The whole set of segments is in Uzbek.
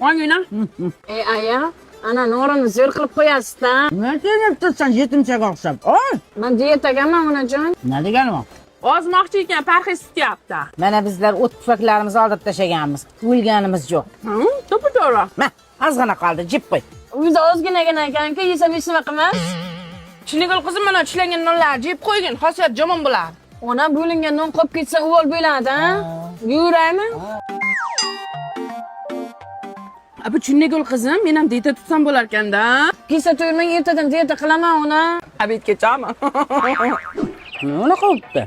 Ongina. Aya, ana norini zo'r qilib qo'yasiz-da. Nima deyapsan yetimchaga o'xshab? Ol. Men diyetagaman onajon. Nima degani bu? Ozmoqchi ekan, parhez tutyapti. Mana bizlar o't pufaklarimizni oldirib tashaganmiz. O'lganimiz yo'q. To'g'ri. Ma, ozgina qoldi, jib qo'y. Uyda ozginagina ekan-ku, yesam hech nima qilmas. Chinigul qizim mana tishlangan nonlarni yeb qo'ygin, xosiyat jomon bo'ladi. Ona bo'lingan non qolib ketsa uvol bo'ladi, ha? Yuraymi? Abi Chinigul qizim, men ham diyeta tutsam bo'lar ekanda. Kesa to'yirmang, ertadan diyeta qilaman ona. Abetgacha Nima qilibdi?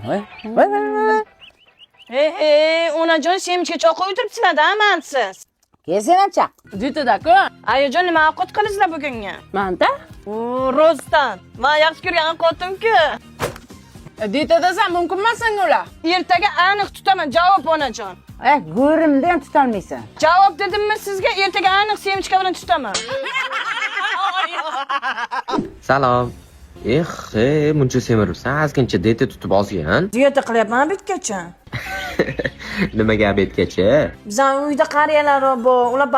Onajon, semchga cho'q o'tiribsizlar-da, mansiz. Kelsan chaq. diyetada-ku. Ayajon, nima ovqat qilasizlar bugunga? Manda? Rostdan. Men yaxshi ko'rgan ovqatim-ku. Diyetadasan mumkin emassan ular. Ertaga aniq tutaman, javob onajon. Go'rimda ham tutolmaysan. Javob dedimmi sizga? Ertaga aniq semchka bilan tutaman. Salom. Muncha semiribsan, ozgincha diyeta tutib olgan. Diyeta qilyapman bitgacha. Nimaga abetgacha? Bizning uyda qariyalar bor, ular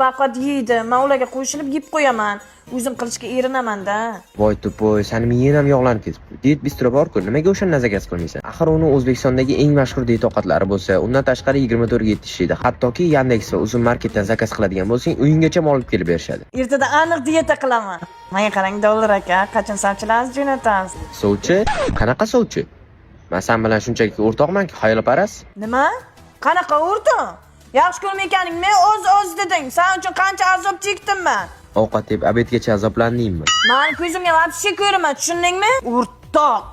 baqvat yeydi. Men ularga qo'shilib yeb qo'yaman. O'zim qilishga erinaman-da. Voy to'poy, seni miyang ham yog'lanib ketibdi. Diyet bistro bor-ku, nimaga o'shani nazarga qilmaysan? Axir uni O'zbekistondagi eng mashhur diyet ovqatlari bo'lsa, undan tashqari 24 ga yetishadi. Hattoki Yandex va Uzun marketdan zakaz qiladigan bo'lsang, uyinggacha olib kelib berishadi. Ertadan aniq diyeta qilaman. Menga qarang, dollar aka, qachon sovchilarni jo'natasiz? Sovchi? Qanaqa sovchi? Men sen bilan shunchaki o'rtoqman-ku, xayolparast. Nima? Qanaqa o'rtoq? Yaxshi ko'rmaykaning, men o'z deding. Sen uchun qancha azob chekdim men. Ovqat yeb abetgacha azoblandingmi? Men ko'zimga vobshe ko'raman, tushundingmi? O'rtoq.